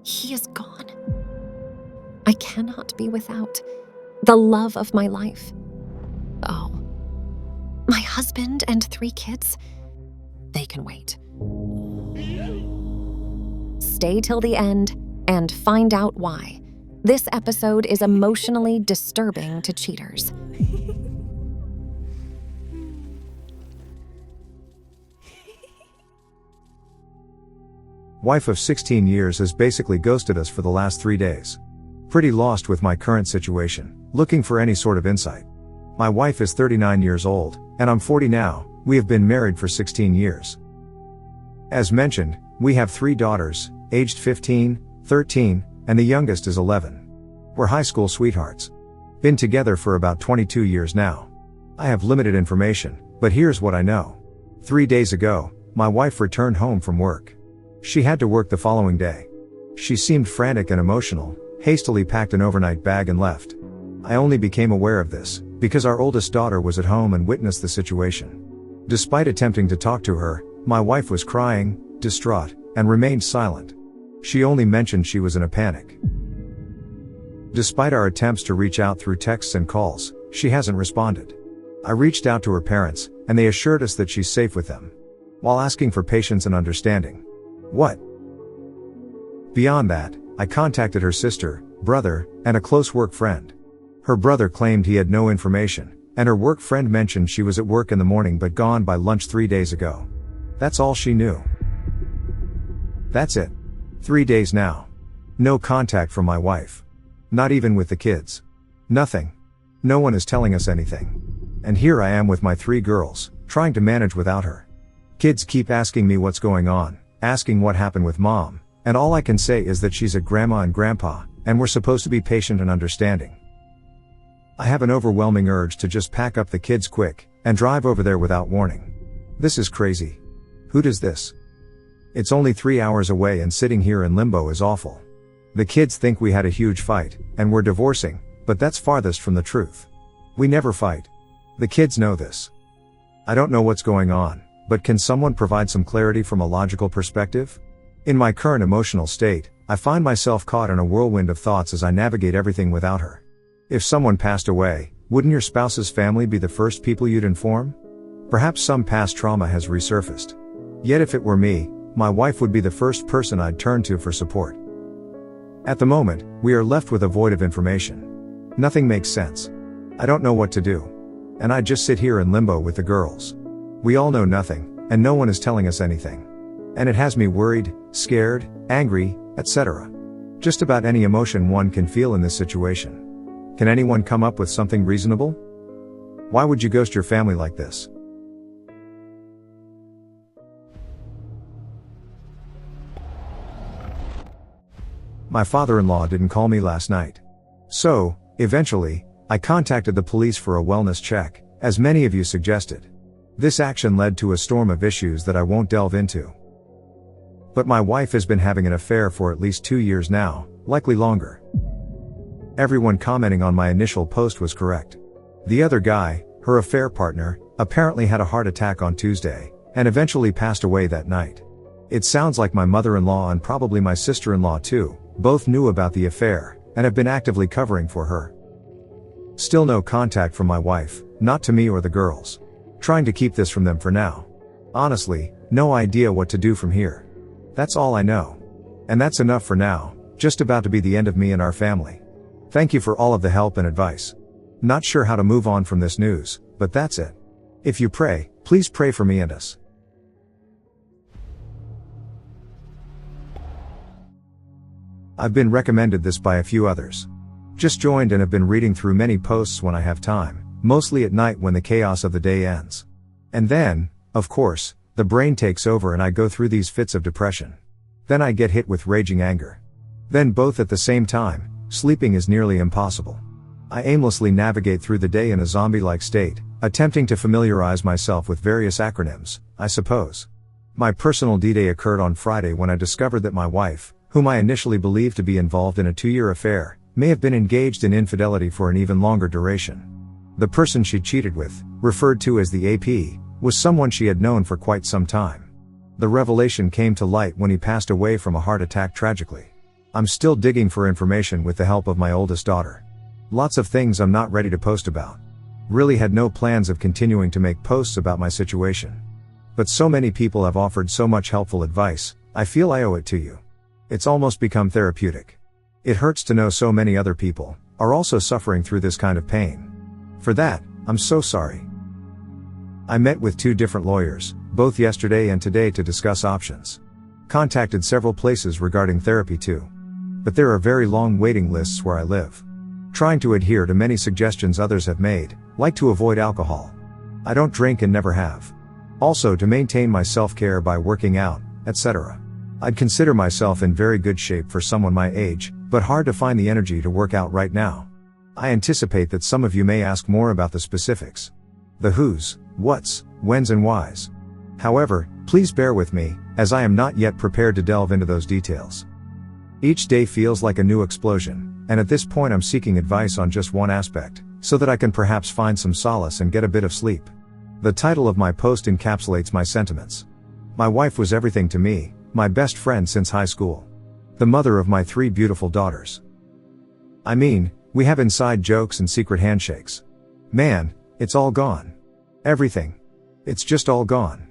He is gone. I cannot be without the love of my life. Oh, my husband and 3 kids, they can wait. Stay till the end and find out why. This episode is emotionally disturbing to cheaters. Wife of 16 years has basically ghosted us for the last 3 days. Pretty lost with my current situation, looking for any sort of insight. My wife is 39 years old, and I'm 40 now. We have been married for 16 years. As mentioned, we have 3 daughters, aged 15, 13, and the youngest is 11. We're high school sweethearts. Been together for about 22 years now. I have limited information, but here's what I know. 3 days ago, my wife returned home from work. She had to work the following day. She seemed frantic and emotional, hastily packed an overnight bag and left. I only became aware of this because our oldest daughter was at home and witnessed the situation. Despite attempting to talk to her, my wife was crying, distraught, and remained silent. She only mentioned she was in a panic. Despite our attempts to reach out through texts and calls, she hasn't responded. I reached out to her parents, and they assured us that she's safe with them, while asking for patience and understanding. What? Beyond that, I contacted her sister, brother, and a close work friend. Her brother claimed he had no information, and her work friend mentioned she was at work in the morning but gone by lunch 3 days ago. That's all she knew. That's it. 3 days now. No contact from my wife. Not even with the kids. Nothing. No one is telling us anything. And here I am with my 3 girls, trying to manage without her. Kids keep asking me what's going on, asking what happened with mom, and all I can say is that she's at grandma and grandpa, and we're supposed to be patient and understanding. I have an overwhelming urge to just pack up the kids quick, and drive over there without warning. This is crazy. Who does this? It's only 3 hours away and sitting here in limbo is awful. The kids think we had a huge fight, and we're divorcing, but that's farthest from the truth. We never fight. The kids know this. I don't know what's going on, but can someone provide some clarity from a logical perspective? In my current emotional state, I find myself caught in a whirlwind of thoughts as I navigate everything without her. If someone passed away, wouldn't your spouse's family be the first people you'd inform? Perhaps some past trauma has resurfaced. Yet if it were me, my wife would be the first person I'd turn to for support. At the moment, we are left with a void of information. Nothing makes sense. I don't know what to do. And I just sit here in limbo with the girls. We all know nothing, and no one is telling us anything. And it has me worried, scared, angry, etc. Just about any emotion one can feel in this situation. Can anyone come up with something reasonable? Why would you ghost your family like this? My father-in-law didn't call me last night. So, eventually, I contacted the police for a wellness check, as many of you suggested. This action led to a storm of issues that I won't delve into. But my wife has been having an affair for at least 2 years now, likely longer. Everyone commenting on my initial post was correct. The other guy, her affair partner, apparently had a heart attack on Tuesday, and eventually passed away that night. It sounds like my mother-in-law and probably my sister-in-law too, both knew about the affair, and have been actively covering for her. Still no contact from my wife, not to me or the girls. Trying to keep this from them for now. Honestly, no idea what to do from here. That's all I know. And that's enough for now, just about to be the end of me and our family. Thank you for all of the help and advice. Not sure how to move on from this news, but that's it. If you pray, please pray for me and us. I've been recommended this by a few others. Just joined and have been reading through many posts when I have time, mostly at night when the chaos of the day ends. And then, of course, the brain takes over and I go through these fits of depression. Then I get hit with raging anger. Then both at the same time, sleeping is nearly impossible. I aimlessly navigate through the day in a zombie-like state, attempting to familiarize myself with various acronyms, I suppose. My personal D-Day occurred on Friday when I discovered that my wife, whom I initially believed to be involved in a 2-year affair, may have been engaged in infidelity for an even longer duration. The person she cheated with, referred to as the AP, was someone she had known for quite some time. The revelation came to light when he passed away from a heart attack tragically. I'm still digging for information with the help of my oldest daughter. Lots of things I'm not ready to post about. Really had no plans of continuing to make posts about my situation. But so many people have offered so much helpful advice, I feel I owe it to you. It's almost become therapeutic. It hurts to know so many other people are also suffering through this kind of pain. For that, I'm so sorry. I met with 2 different lawyers, both yesterday and today, to discuss options. Contacted several places regarding therapy too. But there are very long waiting lists where I live. Trying to adhere to many suggestions others have made, like to avoid alcohol. I don't drink and never have. Also to maintain my self-care by working out, etc. I'd consider myself in very good shape for someone my age, but hard to find the energy to work out right now. I anticipate that some of you may ask more about the specifics. The who's, what's, when's and why's. However, please bear with me, as I am not yet prepared to delve into those details. Each day feels like a new explosion, and at this point I'm seeking advice on just one aspect, so that I can perhaps find some solace and get a bit of sleep. The title of my post encapsulates my sentiments. My wife was everything to me, my best friend since high school. The mother of my 3 beautiful daughters. I mean, we have inside jokes and secret handshakes. Man, it's all gone. Everything. It's just all gone.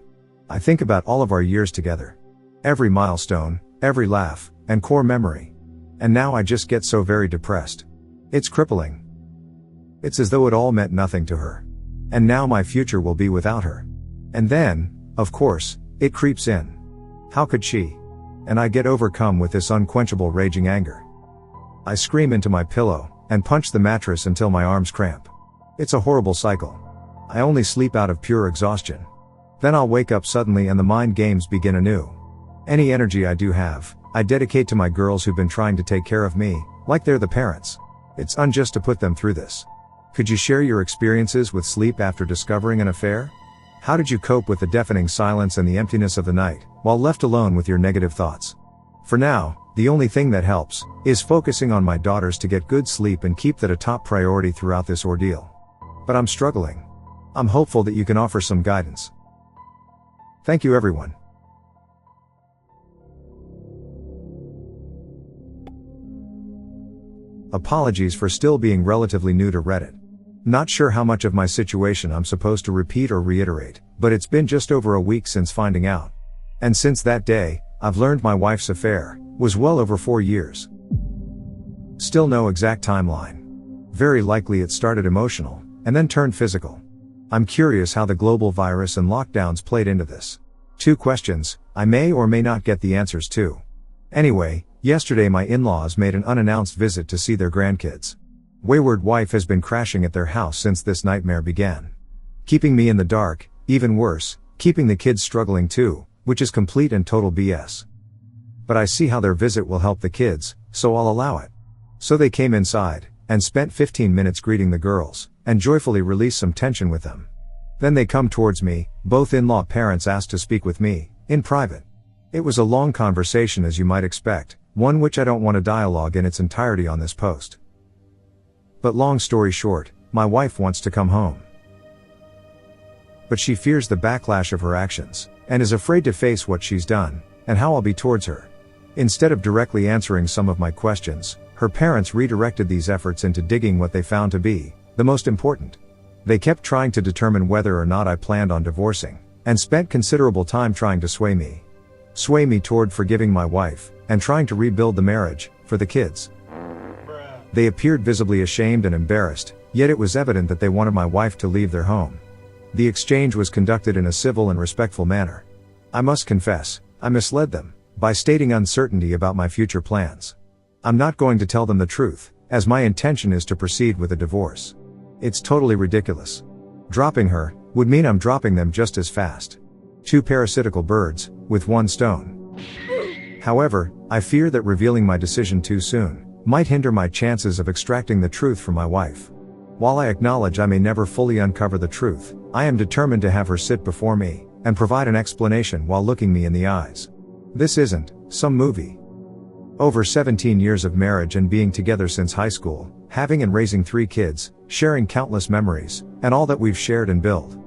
I think about all of our years together. Every milestone, every laugh, and core memory. And now I just get so very depressed. It's crippling. It's as though it all meant nothing to her. And now my future will be without her. And then, of course, it creeps in. How could she? And I get overcome with this unquenchable raging anger. I scream into my pillow, and punch the mattress until my arms cramp. It's a horrible cycle. I only sleep out of pure exhaustion. Then I'll wake up suddenly and the mind games begin anew. Any energy I do have, I dedicate to my girls who've been trying to take care of me, like they're the parents. It's unjust to put them through this. Could you share your experiences with sleep after discovering an affair? How did you cope with the deafening silence and the emptiness of the night, while left alone with your negative thoughts? For now, the only thing that helps is focusing on my daughters to get good sleep and keep that a top priority throughout this ordeal. But I'm struggling. I'm hopeful that you can offer some guidance. Thank you, everyone. Apologies for still being relatively new to Reddit. Not sure how much of my situation I'm supposed to repeat or reiterate, but it's been just over a week since finding out. And since that day, I've learned my wife's affair was well over 4 years. Still no exact timeline. Very likely it started emotional, and then turned physical. I'm curious how the global virus and lockdowns played into this. 2 questions, I may or may not get the answers to. Anyway, yesterday my in-laws made an unannounced visit to see their grandkids. Wayward wife has been crashing at their house since this nightmare began. Keeping me in the dark, even worse, keeping the kids struggling too, which is complete and total BS. But I see how their visit will help the kids, so I'll allow it. So they came inside, and spent 15 minutes greeting the girls, and joyfully released some tension with them. Then they come towards me, both in-law parents asked to speak with me, in private. It was a long conversation as you might expect, one which I don't want to dialogue in its entirety on this post. But long story short, my wife wants to come home. But she fears the backlash of her actions, and is afraid to face what she's done, and how I'll be towards her. Instead of directly answering some of my questions, her parents redirected these efforts into digging what they found to be the most important. They kept trying to determine whether or not I planned on divorcing, and spent considerable time trying to sway me toward forgiving my wife, and trying to rebuild the marriage, for the kids. They appeared visibly ashamed and embarrassed, yet it was evident that they wanted my wife to leave their home. The exchange was conducted in a civil and respectful manner. I must confess, I misled them, by stating uncertainty about my future plans. I'm not going to tell them the truth, as my intention is to proceed with a divorce. It's totally ridiculous. Dropping her would mean I'm dropping them just as fast. 2 parasitical birds with 1 stone. However, I fear that revealing my decision too soon might hinder my chances of extracting the truth from my wife. While I acknowledge I may never fully uncover the truth, I am determined to have her sit before me and provide an explanation while looking me in the eyes. This isn't some movie. Over 17 years of marriage and being together since high school, having and raising 3 kids, sharing countless memories, and all that we've shared and built.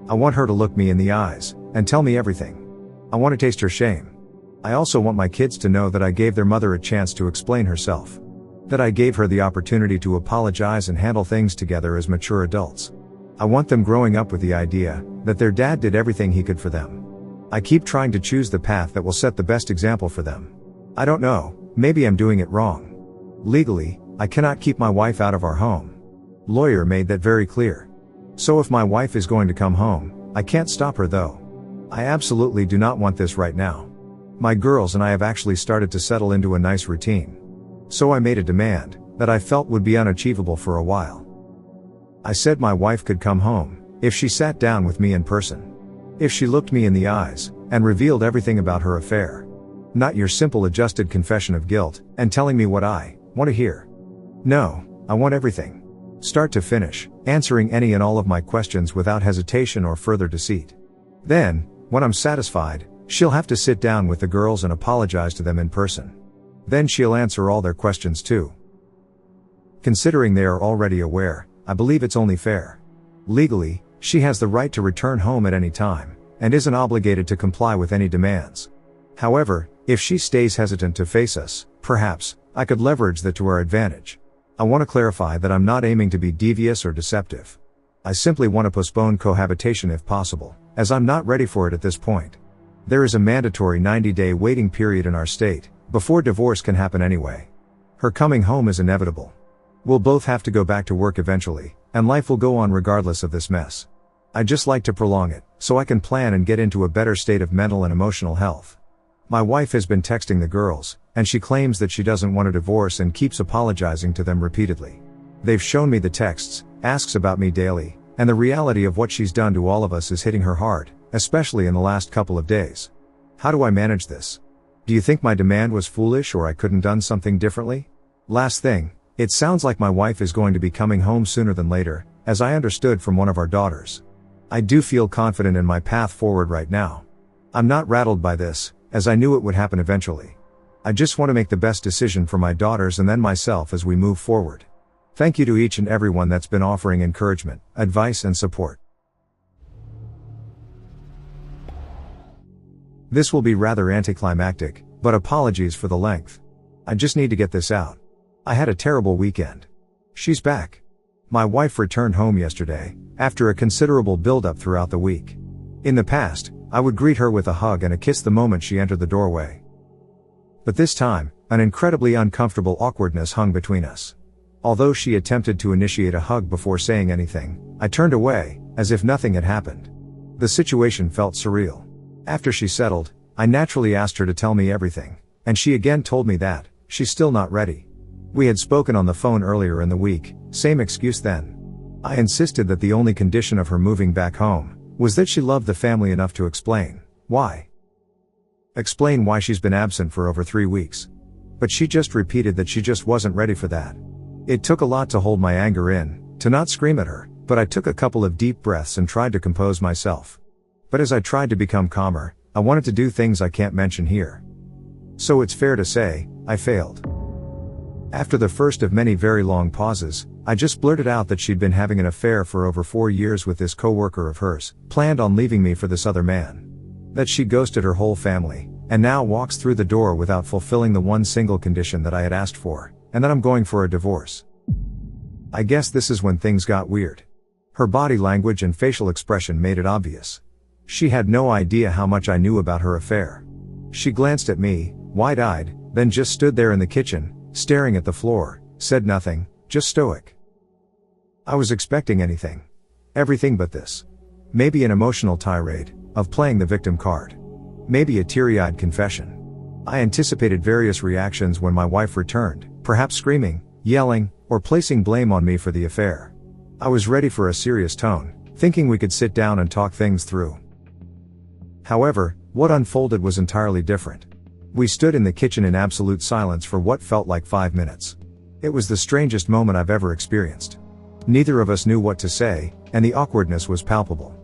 I want her to look me in the eyes and tell me everything. I want to taste her shame. I also want my kids to know that I gave their mother a chance to explain herself. That I gave her the opportunity to apologize and handle things together as mature adults. I want them growing up with the idea that their dad did everything he could for them. I keep trying to choose the path that will set the best example for them. I don't know, maybe I'm doing it wrong. Legally, I cannot keep my wife out of our home. Lawyer made that very clear. So if my wife is going to come home, I can't stop her though. I absolutely do not want this right now. My girls and I have actually started to settle into a nice routine. So I made a demand that I felt would be unachievable for a while. I said my wife could come home if she sat down with me in person. If she looked me in the eyes and revealed everything about her affair. Not your simple adjusted confession of guilt and telling me what I want to hear. No, I want everything. Start to finish, answering any and all of my questions without hesitation or further deceit. Then, when I'm satisfied, she'll have to sit down with the girls and apologize to them in person. Then she'll answer all their questions too. Considering they are already aware, I believe it's only fair. Legally, she has the right to return home at any time, and isn't obligated to comply with any demands. However, if she stays hesitant to face us, perhaps, I could leverage that to our advantage. I want to clarify that I'm not aiming to be devious or deceptive. I simply want to postpone cohabitation if possible, as I'm not ready for it at this point. There is a mandatory 90-day waiting period in our state, before divorce can happen anyway. Her coming home is inevitable. We'll both have to go back to work eventually, and life will go on regardless of this mess. I just like to prolong it, so I can plan and get into a better state of mental and emotional health. My wife has been texting the girls, and she claims that she doesn't want a divorce and keeps apologizing to them repeatedly. They've shown me the texts, asks about me daily, and the reality of what she's done to all of us is hitting her hard, especially in the last couple of days. How do I manage this? Do you think my demand was foolish or I couldn't done something differently? Last thing, it sounds like my wife is going to be coming home sooner than later, as I understood from one of our daughters. I do feel confident in my path forward right now. I'm not rattled by this, as I knew it would happen eventually. I just want to make the best decision for my daughters and then myself as we move forward. Thank you to each and everyone that's been offering encouragement, advice and support. This will be rather anticlimactic, but apologies for the length. I just need to get this out. I had a terrible weekend. She's back. My wife returned home yesterday, after a considerable build-up throughout the week. In the past, I would greet her with a hug and a kiss the moment she entered the doorway. But this time, an incredibly uncomfortable awkwardness hung between us. Although she attempted to initiate a hug before saying anything, I turned away, as if nothing had happened. The situation felt surreal. After she settled, I naturally asked her to tell me everything, and she again told me that she's still not ready. We had spoken on the phone earlier in the week, same excuse then. I insisted that the only condition of her moving back home was that she loved the family enough to explain why. Explain why she's been absent for over 3 weeks. But she just repeated that she just wasn't ready for that. It took a lot to hold my anger in, to not scream at her, but I took a couple of deep breaths and tried to compose myself. But as I tried to become calmer, I wanted to do things I can't mention here. So it's fair to say, I failed. After the first of many very long pauses, I just blurted out that she'd been having an affair for over 4 years with this coworker of hers, planned on leaving me for this other man. That she ghosted her whole family, and now walks through the door without fulfilling the one single condition that I had asked for, and that I'm going for a divorce. I guess this is when things got weird. Her body language and facial expression made it obvious. She had no idea how much I knew about her affair. She glanced at me, wide-eyed, then just stood there in the kitchen, staring at the floor, said nothing, just stoic. I was expecting anything. Everything but this. Maybe an emotional tirade, of playing the victim card. Maybe a teary-eyed confession. I anticipated various reactions when my wife returned, perhaps screaming, yelling, or placing blame on me for the affair. I was ready for a serious tone, thinking we could sit down and talk things through. However, what unfolded was entirely different. We stood in the kitchen in absolute silence for what felt like 5 minutes. It was the strangest moment I've ever experienced. Neither of us knew what to say, and the awkwardness was palpable.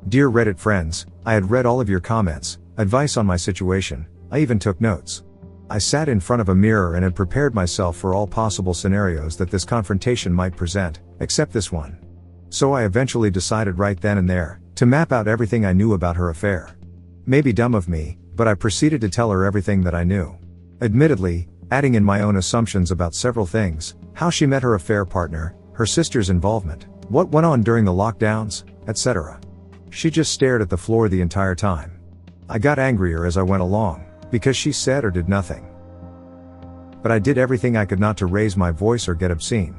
Dear Reddit friends, I had read all of your comments, advice on my situation, I even took notes. I sat in front of a mirror and had prepared myself for all possible scenarios that this confrontation might present, except this one. So I eventually decided right then and there, to map out everything I knew about her affair. Maybe dumb of me, but I proceeded to tell her everything that I knew. Admittedly, adding in my own assumptions about several things, how she met her affair partner, her sister's involvement, what went on during the lockdowns, etc. She just stared at the floor the entire time. I got angrier as I went along, because she said or did nothing. But I did everything I could not to raise my voice or get obscene.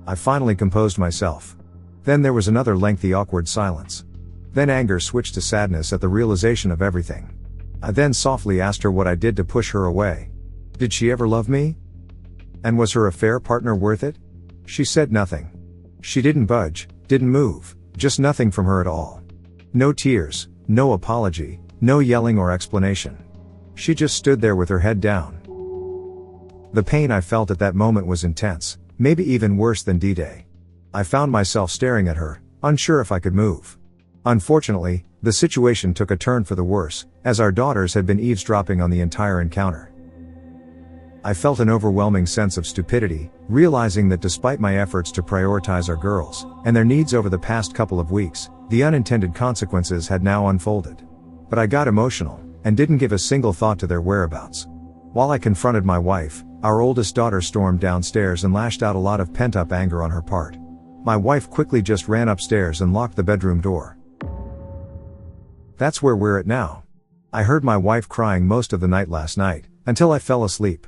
I finally composed myself. Then there was another lengthy awkward silence. Then anger switched to sadness at the realization of everything. I then softly asked her what I did to push her away. Did she ever love me? And was her affair partner worth it? She said nothing. She didn't budge, didn't move, just nothing from her at all. No tears, no apology, no yelling or explanation. She just stood there with her head down. The pain I felt at that moment was intense, maybe even worse than D-Day. I found myself staring at her, unsure if I could move. Unfortunately, the situation took a turn for the worse, as our daughters had been eavesdropping on the entire encounter. I felt an overwhelming sense of stupidity, realizing that despite my efforts to prioritize our girls and their needs over the past couple of weeks, the unintended consequences had now unfolded. But I got emotional, and didn't give a single thought to their whereabouts. While I confronted my wife, our oldest daughter stormed downstairs and lashed out a lot of pent-up anger on her part. My wife quickly just ran upstairs and locked the bedroom door. That's where we're at now. I heard my wife crying most of the night last night, until I fell asleep.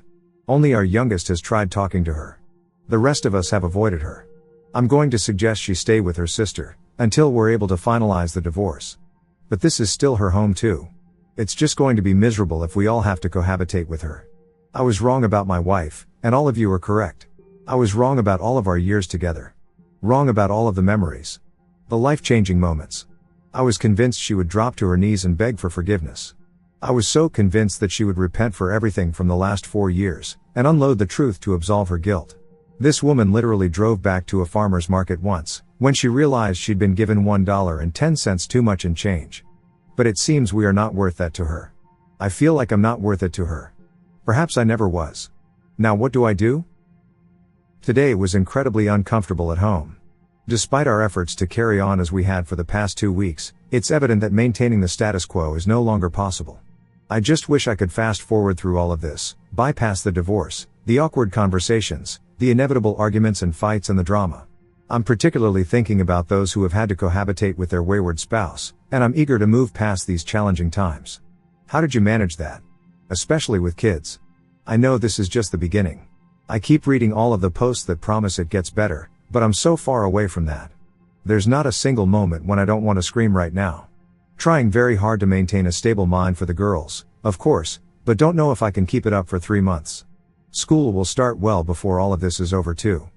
Only our youngest has tried talking to her. The rest of us have avoided her. I'm going to suggest she stay with her sister, until we're able to finalize the divorce. But this is still her home too. It's just going to be miserable if we all have to cohabitate with her. I was wrong about my wife, and all of you are correct. I was wrong about all of our years together. Wrong about all of the memories. The life-changing moments. I was convinced she would drop to her knees and beg for forgiveness. I was so convinced that she would repent for everything from the last 4 years, and unload the truth to absolve her guilt. This woman literally drove back to a farmer's market once, when she realized she'd been given $1.10 too much in change. But it seems we are not worth that to her. I feel like I'm not worth it to her. Perhaps I never was. Now what do I do? Today was incredibly uncomfortable at home. Despite our efforts to carry on as we had for the past 2 weeks, it's evident that maintaining the status quo is no longer possible. I just wish I could fast forward through all of this, bypass the divorce, the awkward conversations, the inevitable arguments and fights and the drama. I'm particularly thinking about those who have had to cohabitate with their wayward spouse, and I'm eager to move past these challenging times. How did you manage that? Especially with kids. I know this is just the beginning. I keep reading all of the posts that promise it gets better, but I'm so far away from that. There's not a single moment when I don't want to scream right now. Trying very hard to maintain a stable mind for the girls, of course, but don't know if I can keep it up for 3 months. School will start well before all of this is over too.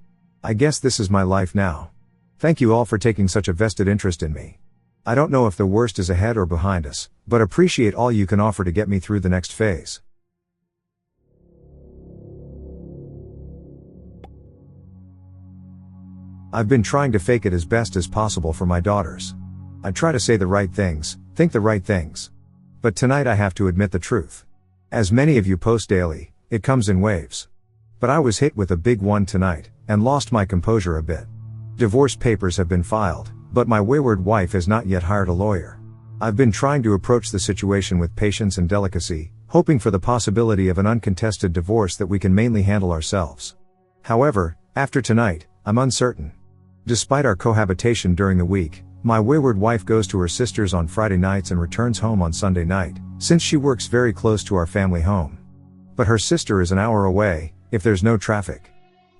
I guess this is my life now. Thank you all for taking such a vested interest in me. I don't know if the worst is ahead or behind us, but appreciate all you can offer to get me through the next phase. I've been trying to fake it as best as possible for my daughters. I try to say the right things, think the right things. But tonight I have to admit the truth. As many of you post daily, it comes in waves. But I was hit with a big one tonight, and lost my composure a bit. Divorce papers have been filed, but my wayward wife has not yet hired a lawyer. I've been trying to approach the situation with patience and delicacy, hoping for the possibility of an uncontested divorce that we can mainly handle ourselves. However, after tonight, I'm uncertain. Despite our cohabitation during the week, my wayward wife goes to her sister's on Friday nights and returns home on Sunday night, since she works very close to our family home. But her sister is an hour away, if there's no traffic.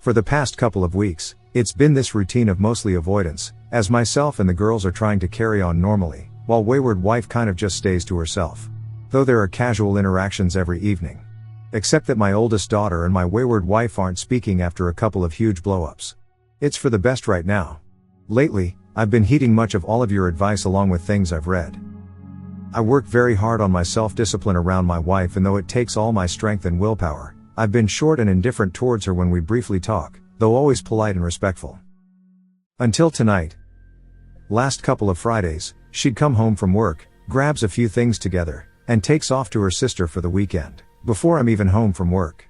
For the past couple of weeks, it's been this routine of mostly avoidance, as myself and the girls are trying to carry on normally, while wayward wife kind of just stays to herself. Though there are casual interactions every evening. Except that my oldest daughter and my wayward wife aren't speaking after a couple of huge blow-ups. It's for the best right now. Lately, I've been heeding much of all of your advice along with things I've read. I work very hard on my self-discipline around my wife, and though it takes all my strength and willpower, I've been short and indifferent towards her when we briefly talk, though always polite and respectful. Until tonight. Last couple of Fridays, she'd come home from work, grabs a few things together, and takes off to her sister for the weekend, before I'm even home from work.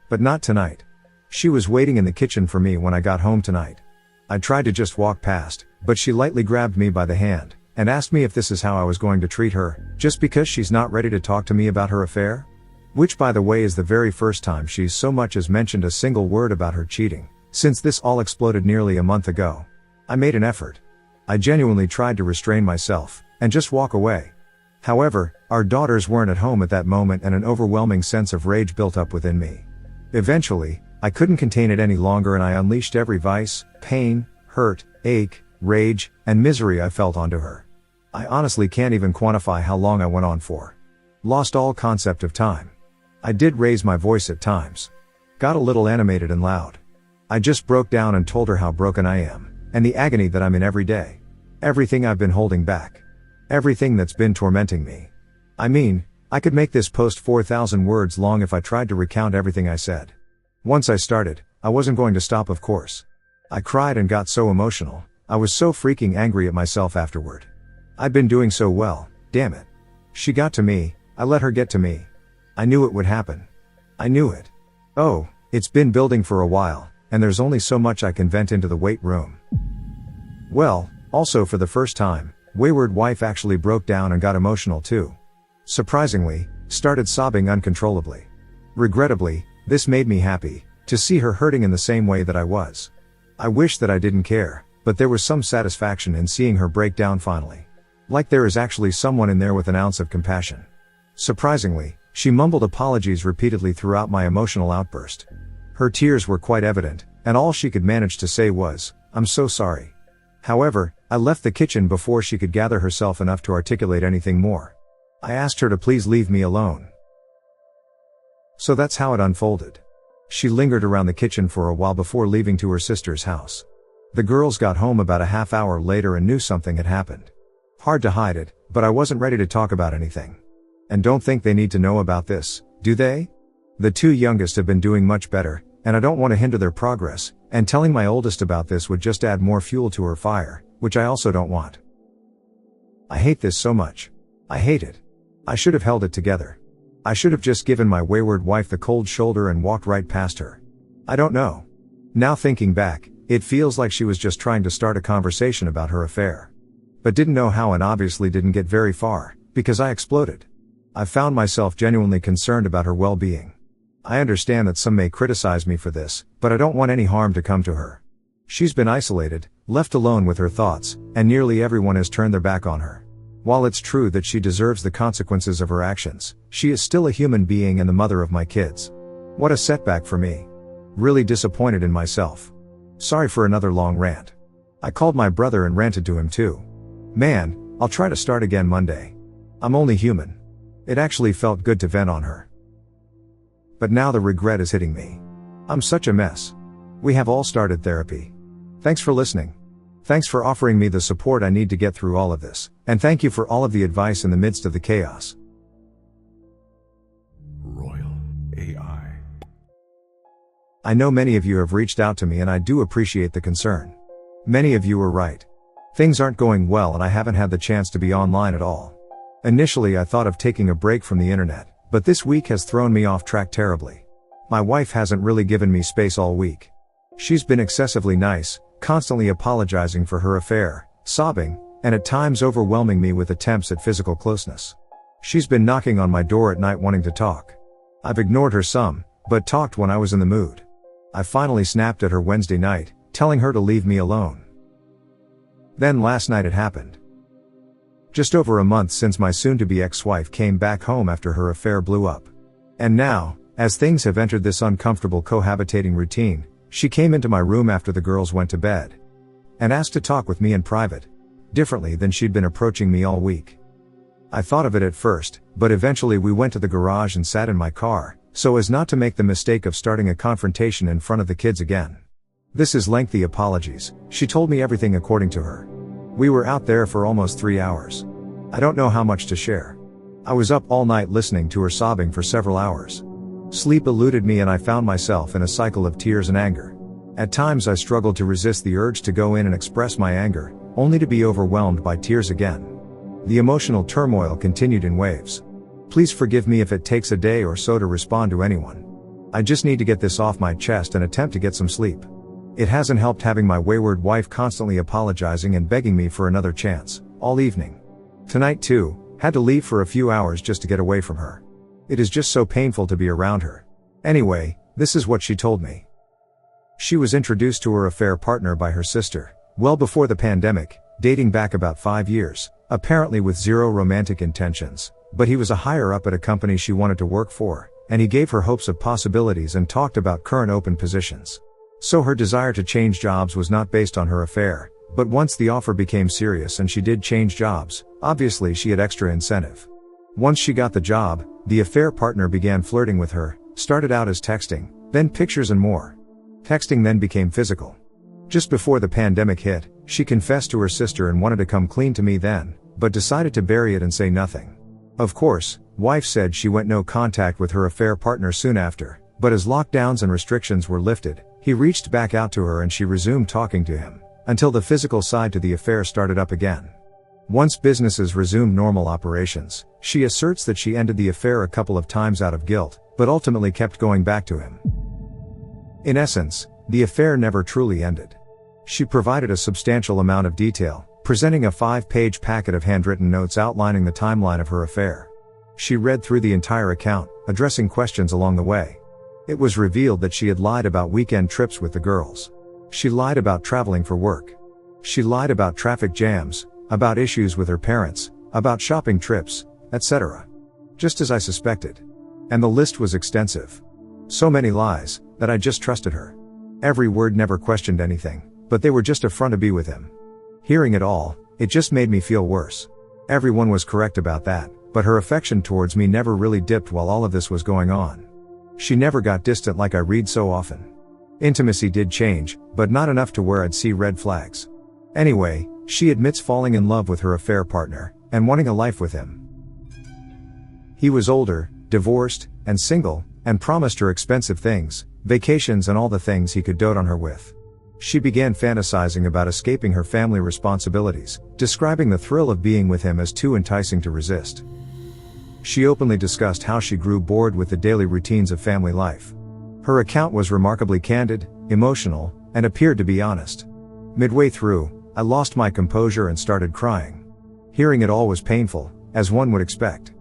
But not tonight. She was waiting in the kitchen for me when I got home tonight. I tried to just walk past, but she lightly grabbed me by the hand, and asked me if this is how I was going to treat her, just because she's not ready to talk to me about her affair? Which, by the way, is the very first time she's so much as mentioned a single word about her cheating, since this all exploded nearly a month ago. I made an effort. I genuinely tried to restrain myself, and just walk away. However, our daughters weren't at home at that moment and an overwhelming sense of rage built up within me. Eventually, I couldn't contain it any longer and I unleashed every vice, pain, hurt, ache, rage, and misery I felt onto her. I honestly can't even quantify how long I went on for. Lost all concept of time. I did raise my voice at times. Got a little animated and loud. I just broke down and told her how broken I am, and the agony that I'm in every day. Everything I've been holding back. Everything that's been tormenting me. I mean, I could make this post 4,000 words long if I tried to recount everything I said. Once I started, I wasn't going to stop, of course. I cried and got so emotional. I was so freaking angry at myself afterward. I'd been doing so well, damn it. She got to me, I let her get to me. I knew it would happen. I knew it. Oh, it's been building for a while, and there's only so much I can vent into the weight room. Well, also for the first time, wayward wife actually broke down and got emotional too. Surprisingly, started sobbing uncontrollably. Regrettably, this made me happy, to see her hurting in the same way that I was. I wish that I didn't care, but there was some satisfaction in seeing her break down finally. Like there is actually someone in there with an ounce of compassion. Surprisingly, she mumbled apologies repeatedly throughout my emotional outburst. Her tears were quite evident, and all she could manage to say was, "I'm so sorry." However, I left the kitchen before she could gather herself enough to articulate anything more. I asked her to please leave me alone. So that's how it unfolded. She lingered around the kitchen for a while before leaving to her sister's house. The girls got home about a half hour later and knew something had happened. Hard to hide it, but I wasn't ready to talk about anything. And don't think they need to know about this, do they? The two youngest have been doing much better, and I don't want to hinder their progress, and telling my oldest about this would just add more fuel to her fire, which I also don't want. I hate this so much. I hate it. I should have held it together. I should have just given my wayward wife the cold shoulder and walked right past her. I don't know. Now thinking back, it feels like she was just trying to start a conversation about her affair. But didn't know how and obviously didn't get very far, because I exploded. I found myself genuinely concerned about her well-being. I understand that some may criticize me for this, but I don't want any harm to come to her. She's been isolated, left alone with her thoughts, and nearly everyone has turned their back on her. While it's true that she deserves the consequences of her actions, she is still a human being and the mother of my kids. What a setback for me. Really disappointed in myself. Sorry for another long rant. I called my brother and ranted to him too. Man, I'll try to start again Monday. I'm only human. It actually felt good to vent on her. But now the regret is hitting me. I'm such a mess. We have all started therapy. Thanks for listening. Thanks for offering me the support I need to get through all of this, and thank you for all of the advice in the midst of the chaos. Royal A.I. I know many of you have reached out to me and I do appreciate the concern. Many of you are right. Things aren't going well and I haven't had the chance to be online at all. Initially I thought of taking a break from the internet, but this week has thrown me off track terribly. My wife hasn't really given me space all week. She's been excessively nice, constantly apologizing for her affair, sobbing, and at times overwhelming me with attempts at physical closeness. She's been knocking on my door at night wanting to talk. I've ignored her some, but talked when I was in the mood. I finally snapped at her Wednesday night, telling her to leave me alone. Then last night it happened. Just over a month since my soon-to-be ex-wife came back home after her affair blew up. And now, as things have entered this uncomfortable cohabitating routine, she came into my room after the girls went to bed. And asked to talk with me in private. Differently than she'd been approaching me all week. I thought of it at first, but eventually we went to the garage and sat in my car, so as not to make the mistake of starting a confrontation in front of the kids again. This is lengthy apologies. She told me everything according to her. We were out there for almost 3 hours. I don't know how much to share. I was up all night listening to her sobbing for several hours. Sleep eluded me and I found myself in a cycle of tears and anger. At times I struggled to resist the urge to go in and express my anger, only to be overwhelmed by tears again. The emotional turmoil continued in waves. Please forgive me if it takes a day or so to respond to anyone. I just need to get this off my chest and attempt to get some sleep. It hasn't helped having my wayward wife constantly apologizing and begging me for another chance, all evening. Tonight too, had to leave for a few hours just to get away from her. It is just so painful to be around her. Anyway, this is what she told me. She was introduced to her affair partner by her sister, well before the pandemic, dating back about 5 years, apparently with zero romantic intentions, but he was a higher up at a company she wanted to work for, and he gave her hopes of possibilities and talked about current open positions. So her desire to change jobs was not based on her affair, but once the offer became serious and she did change jobs, obviously she had extra incentive. Once she got the job, the affair partner began flirting with her, started out as texting, then pictures and more. Texting then became physical. Just before the pandemic hit, she confessed to her sister and wanted to come clean to me then, but decided to bury it and say nothing. Of course, wife said she went no contact with her affair partner soon after, but as lockdowns and restrictions were lifted, he reached back out to her and she resumed talking to him, until the physical side to the affair started up again. Once businesses resumed normal operations, she asserts that she ended the affair a couple of times out of guilt, but ultimately kept going back to him. In essence, the affair never truly ended. She provided a substantial amount of detail, presenting a 5-page packet of handwritten notes outlining the timeline of her affair. She read through the entire account, addressing questions along the way. It was revealed that she had lied about weekend trips with the girls. She lied about traveling for work. She lied about traffic jams, about issues with her parents, about shopping trips, etc. Just as I suspected. And the list was extensive. So many lies, that I just trusted her. Every word, never questioned anything, but they were just a front to be with him. Hearing it all, it just made me feel worse. Everyone was correct about that, but her affection towards me never really dipped while all of this was going on. She never got distant like I read so often. Intimacy did change, but not enough to where I'd see red flags. Anyway, she admits falling in love with her affair partner, and wanting a life with him. He was older, divorced, and single, and promised her expensive things, vacations and all the things he could dote on her with. She began fantasizing about escaping her family responsibilities, describing the thrill of being with him as too enticing to resist. She openly discussed how she grew bored with the daily routines of family life. Her account was remarkably candid, emotional, and appeared to be honest. Midway through, I lost my composure and started crying. Hearing it all was painful, as one would expect.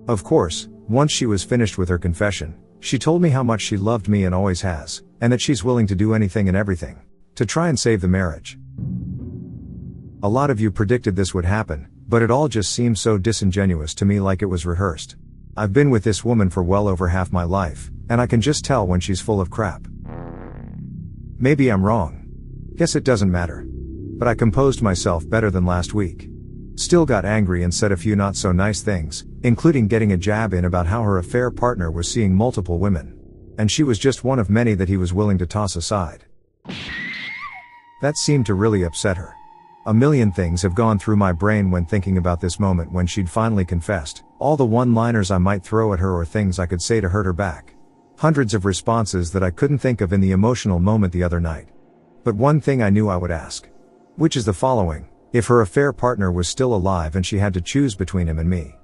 Of course, once she was finished with her confession, she told me how much she loved me and always has, and that she's willing to do anything and everything to try and save the marriage. A lot of you predicted this would happen, but it all just seems so disingenuous to me, like it was rehearsed. I've been with this woman for well over half my life, and I can just tell when she's full of crap. Maybe I'm wrong. Guess it doesn't matter. But I composed myself better than last week. Still got angry and said a few not so nice things, including getting a jab in about how her affair partner was seeing multiple women. And she was just one of many that he was willing to toss aside. That seemed to really upset her. A million things have gone through my brain when thinking about this moment when she'd finally confessed, all the one-liners I might throw at her or things I could say to hurt her back. Hundreds of responses that I couldn't think of in the emotional moment the other night. But one thing I knew I would ask. Which is the following: if her affair partner was still alive and she had to choose between him and me,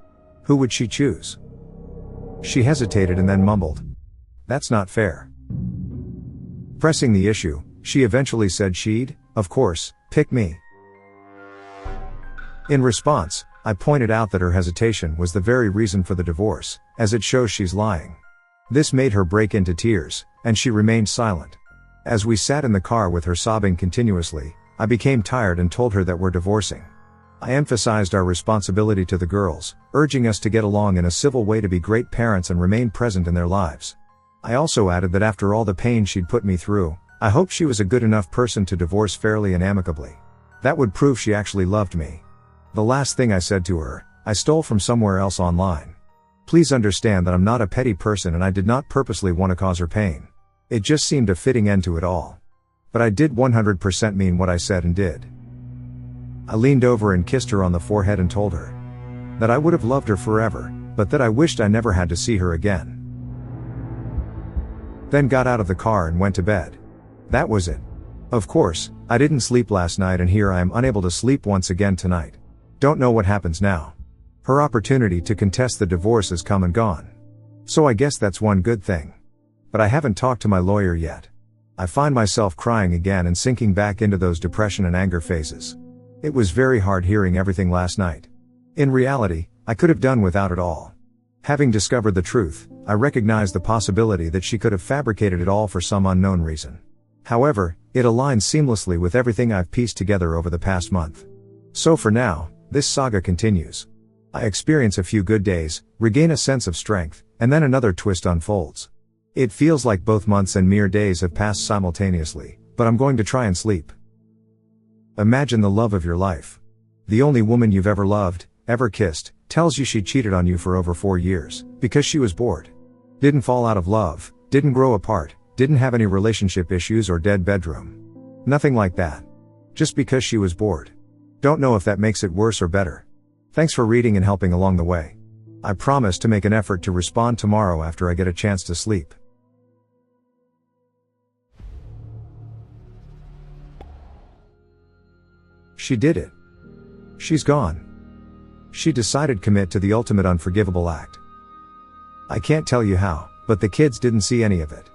who would she choose? She hesitated and then mumbled, "That's not fair." Pressing the issue, she eventually said she'd, of course, pick me. In response, I pointed out that her hesitation was the very reason for the divorce, as it shows she's lying. This made her break into tears, and she remained silent. As we sat in the car with her sobbing continuously, I became tired and told her that we're divorcing. I emphasized our responsibility to the girls, urging us to get along in a civil way to be great parents and remain present in their lives. I also added that after all the pain she'd put me through, I hoped she was a good enough person to divorce fairly and amicably. That would prove she actually loved me. The last thing I said to her, I stole from somewhere else online. Please understand that I'm not a petty person and I did not purposely want to cause her pain. It just seemed a fitting end to it all. But I did 100% mean what I said and did. I leaned over and kissed her on the forehead and told her that I would have loved her forever, but that I wished I never had to see her again. Then got out of the car and went to bed. That was it. Of course, I didn't sleep last night and here I am unable to sleep once again tonight. Don't know what happens now. Her opportunity to contest the divorce has come and gone. So I guess that's one good thing. But I haven't talked to my lawyer yet. I find myself crying again and sinking back into those depression and anger phases. It was very hard hearing everything last night. In reality, I could have done without it all. Having discovered the truth, I recognized the possibility that she could have fabricated it all for some unknown reason. However, it aligns seamlessly with everything I've pieced together over the past month. So for now, this saga continues. I experience a few good days, regain a sense of strength, and then another twist unfolds. It feels like both months and mere days have passed simultaneously, but I'm going to try and sleep. Imagine the love of your life. The only woman you've ever loved, ever kissed, tells you she cheated on you for over 4 years, because she was bored. Didn't fall out of love, didn't grow apart, didn't have any relationship issues or dead bedroom. Nothing like that. Just because she was bored. Don't know if that makes it worse or better. Thanks for reading and helping along the way. I promise to make an effort to respond tomorrow after I get a chance to sleep. She did it. She's gone. She decided commit to the ultimate unforgivable act. I can't tell you how, but the kids didn't see any of it.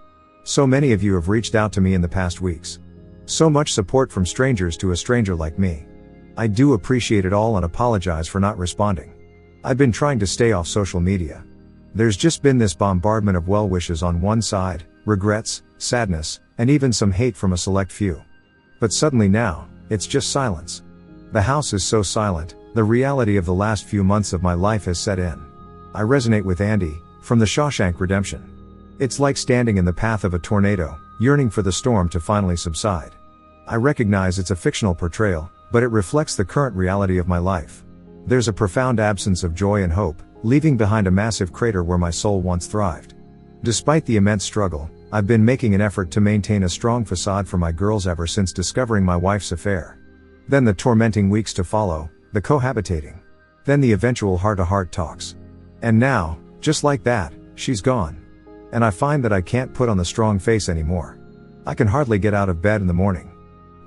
So many of you have reached out to me in the past weeks. So much support from strangers to a stranger like me. I do appreciate it all and apologize for not responding. I've been trying to stay off social media. There's just been this bombardment of well wishes on one side, regrets, sadness, and even some hate from a select few. But suddenly now, it's just silence. The house is so silent, the reality of the last few months of my life has set in. I resonate with Andy, from the Shawshank Redemption. It's like standing in the path of a tornado, yearning for the storm to finally subside. I recognize it's a fictional portrayal, but it reflects the current reality of my life. There's a profound absence of joy and hope, leaving behind a massive crater where my soul once thrived. Despite the immense struggle, I've been making an effort to maintain a strong facade for my girls ever since discovering my wife's affair. Then the tormenting weeks to follow, the cohabitating. Then the eventual heart-to-heart talks. And now, just like that, she's gone. And I find that I can't put on the strong face anymore. I can hardly get out of bed in the morning.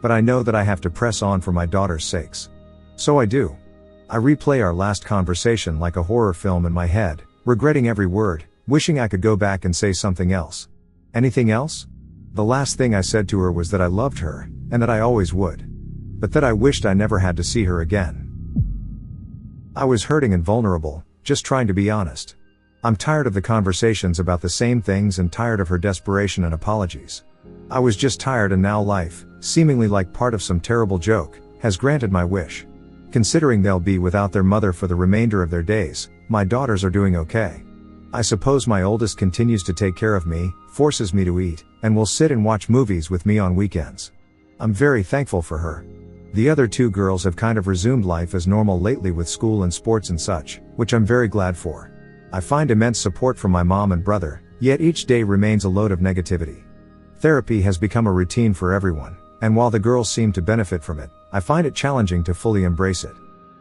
But I know that I have to press on for my daughter's sakes. So I do. I replay our last conversation like a horror film in my head, regretting every word, wishing I could go back and say something else. Anything else? The last thing I said to her was that I loved her, and that I always would. But that I wished I never had to see her again. I was hurting and vulnerable, just trying to be honest. I'm tired of the conversations about the same things and tired of her desperation and apologies. I was just tired, and now life, seemingly like part of some terrible joke, has granted my wish. Considering they'll be without their mother for the remainder of their days, my daughters are doing okay. I suppose my oldest continues to take care of me, forces me to eat, and will sit and watch movies with me on weekends. I'm very thankful for her. The other 2 girls have kind of resumed life as normal lately with school and sports and such, which I'm very glad for. I find immense support from my mom and brother, yet each day remains a load of negativity. Therapy has become a routine for everyone, and while the girls seem to benefit from it, I find it challenging to fully embrace it.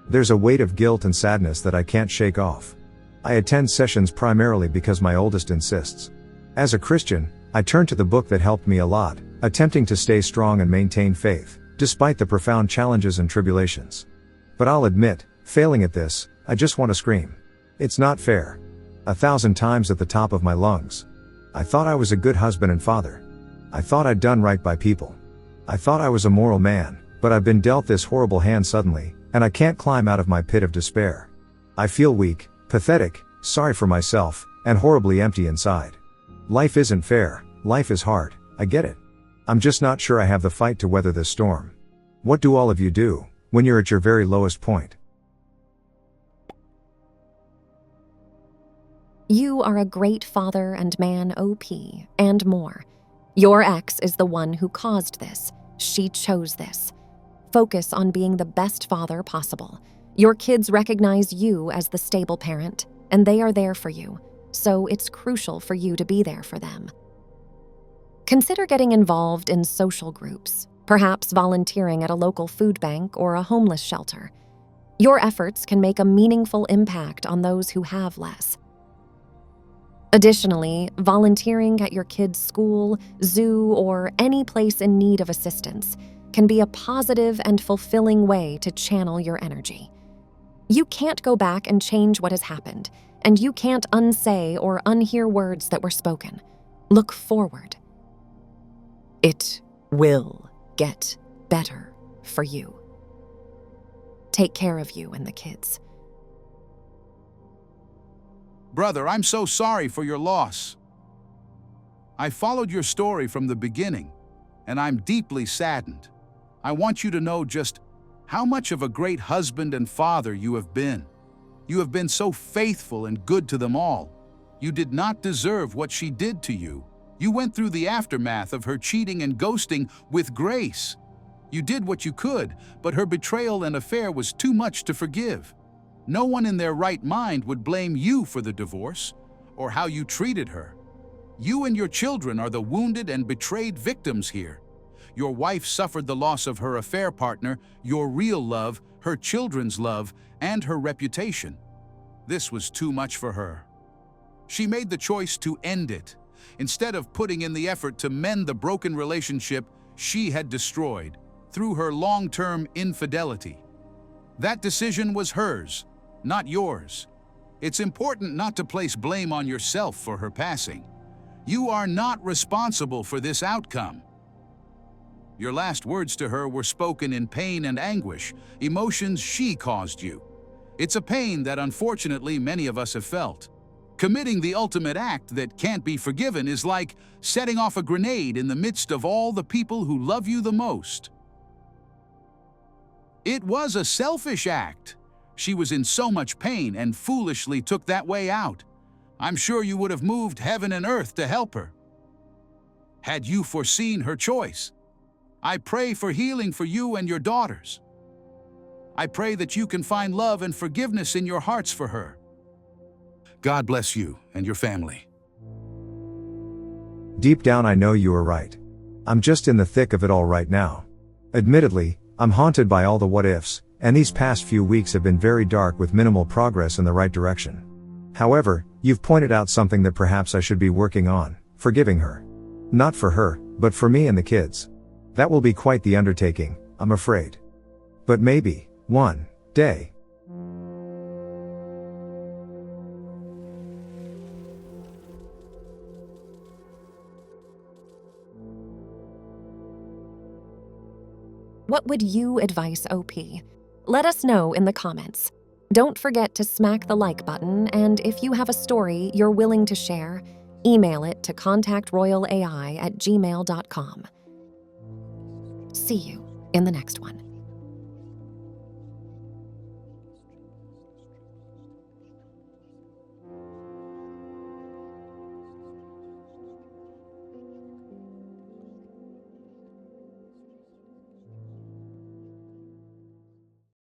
There's a weight of guilt and sadness that I can't shake off. I attend sessions primarily because my oldest insists. As a Christian, I turn to the book that helped me a lot, attempting to stay strong and maintain faith, despite the profound challenges and tribulations. But I'll admit, failing at this, I just want to scream. It's not fair. 1,000 times at the top of my lungs. I thought I was a good husband and father. I thought I'd done right by people. I thought I was a moral man, but I've been dealt this horrible hand suddenly, and I can't climb out of my pit of despair. I feel weak, pathetic, sorry for myself, and horribly empty inside. Life isn't fair, life is hard, I get it. I'm just not sure I have the fight to weather this storm. What do all of you do, when you're at your very lowest point? You are a great father and man, OP, and more. Your ex is the one who caused this. She chose this. Focus on being the best father possible. Your kids recognize you as the stable parent, and they are there for you, so it's crucial for you to be there for them. Consider getting involved in social groups, perhaps volunteering at a local food bank or a homeless shelter. Your efforts can make a meaningful impact on those who have less. Additionally, volunteering at your kids' school, zoo, or any place in need of assistance can be a positive and fulfilling way to channel your energy. You can't go back and change what has happened, and you can't unsay or unhear words that were spoken. Look forward. It will get better for you. take care of you and the kids. Brother, I'm so sorry for your loss. I followed your story from the beginning, and I'm deeply saddened. I want you to know just how much of a great husband and father you have been. You have been so faithful and good to them all. You did not deserve what she did to you. You went through the aftermath of her cheating and ghosting with grace. You did what you could, but her betrayal and affair was too much to forgive. No one in their right mind would blame you for the divorce or how you treated her. You and your children are the wounded and betrayed victims here. Your wife suffered the loss of her affair partner, your real love, her children's love, and her reputation. This was too much for her. She made the choice to end it. Instead of putting in the effort to mend the broken relationship she had destroyed through her long-term infidelity. That decision was hers, not yours. It's important not to place blame on yourself for her passing. You are not responsible for this outcome. Your last words to her were spoken in pain and anguish, emotions she caused you. It's a pain that unfortunately many of us have felt. Committing the ultimate act that can't be forgiven is like setting off a grenade in the midst of all the people who love you the most. It was a selfish act. She was in so much pain and foolishly took that way out. I'm sure you would have moved heaven and earth to help her. Had you foreseen her choice? I pray for healing for you and your daughters. I pray that you can find love and forgiveness in your hearts for her. God bless you and your family. Deep down I know you are right. I'm just in the thick of it all right now. Admittedly, I'm haunted by all the what-ifs, and these past few weeks have been very dark with minimal progress in the right direction. However, you've pointed out something that perhaps I should be working on, forgiving her. Not for her, but for me and the kids. That will be quite the undertaking, I'm afraid. But maybe, one day. What would you advise OP? Let us know in the comments. Don't forget to smack the like button, and if you have a story you're willing to share, email it to contactroyalai@gmail.com. See you in the next one.